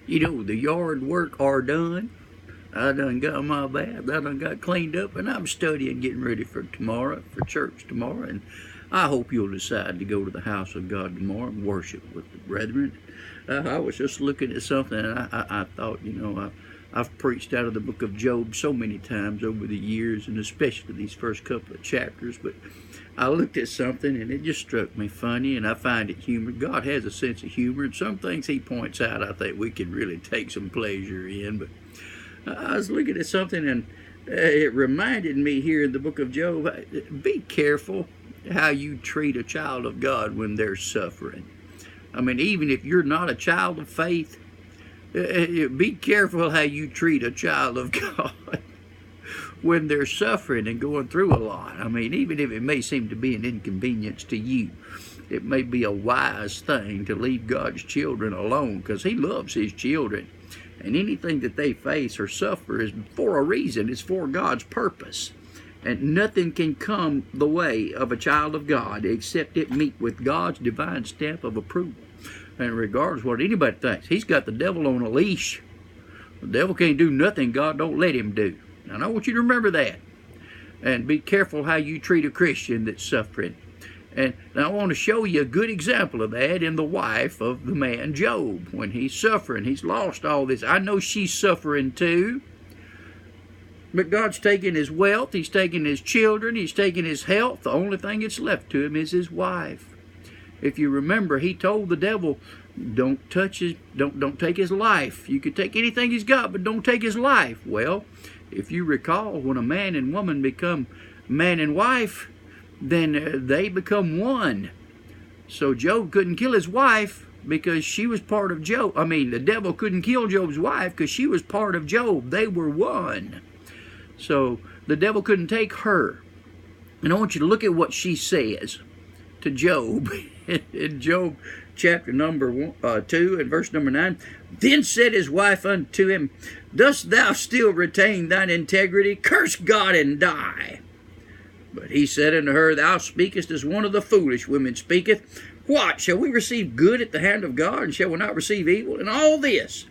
The yard work are done. I done got my bath. I done got cleaned up, and I'm studying, getting ready for tomorrow, for church tomorrow. And I hope you'll decide to go to the house of God tomorrow and worship with the brethren. I was just looking at something, and I thought, I've preached out of the book of Job so many times over the years, and especially these first couple of chapters, but I looked at something and it just struck me funny, and I find it humorous. God has a sense of humor, and some things he points out I think we can really take some pleasure in. But I was looking at something, and it reminded me here in the book of Job, be careful how you treat a child of God when they're suffering. I mean, even if you're not a child of faith, be careful how you treat a child of God when they're suffering and going through a lot. I mean, even if it may seem to be an inconvenience to you, it may be a wise thing to leave God's children alone, because he loves his children. And anything that they face or suffer is for a reason. It's for God's purpose. And nothing can come the way of a child of God except it meet with God's divine stamp of approval. And regardless of what anybody thinks, he's got the devil on a leash. The devil can't do nothing God don't let him do. And I want you to remember that. And be careful how you treat a Christian that's suffering. And I want to show you a good example of that in the wife of the man Job. When he's suffering, he's lost all this. I know she's suffering too. But God's taken his wealth, he's taken his children, he's taken his health. The only thing that's left to him is his wife. If you remember, he told the devil, don't touch his, don't take his life. You could take anything he's got, but don't take his life. Well, if you recall, when a man and woman become man and wife, then they become one. So Job couldn't kill his wife because she was part of Job. I mean, the devil couldn't kill Job's wife because she was part of Job. They were one. So the devil couldn't take her. And I want you to look at what she says to Job in Job chapter number 2 and verse number 9. Then said his wife unto him, Dost thou still retain thine integrity? Curse God and die. But he said unto her, Thou speakest as one of the foolish women speaketh. What? Shall we receive good at the hand of God, and shall we not receive evil? In all this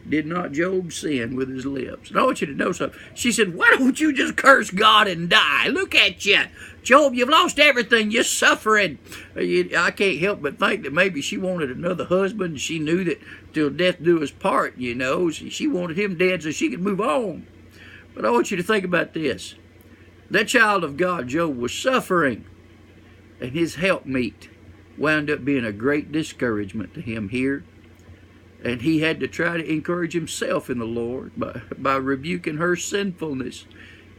did not Job sin with his lips? And I want you to know something. She said, why don't you just curse God and die? Look at you. Job, you've lost everything. You're suffering. I can't help but think that maybe she wanted another husband. She knew that till death do us part, She wanted him dead so she could move on. But I want you to think about this. That child of God, Job, was suffering. And his helpmeet wound up being a great discouragement to him here. And he had to try to encourage himself in the Lord by rebuking her sinfulness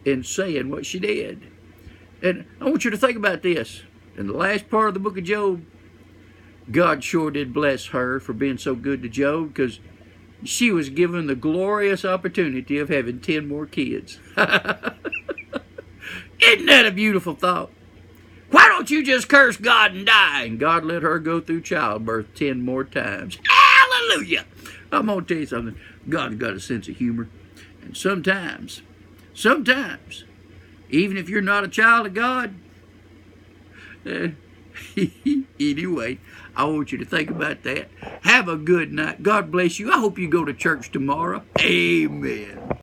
and saying what she did. And I want you to think about this. In the last part of the book of Job, God sure did bless her for being so good to Job, because she was given the glorious opportunity of having 10 more kids. Isn't that a beautiful thought? Why don't you just curse God and die? And God let her go through childbirth 10 more times. Hallelujah! I'm going to tell you something. God's got a sense of humor. And sometimes, even if you're not a child of God, anyway, I want you to think about that. Have a good night. God bless you. I hope you go to church tomorrow. Amen.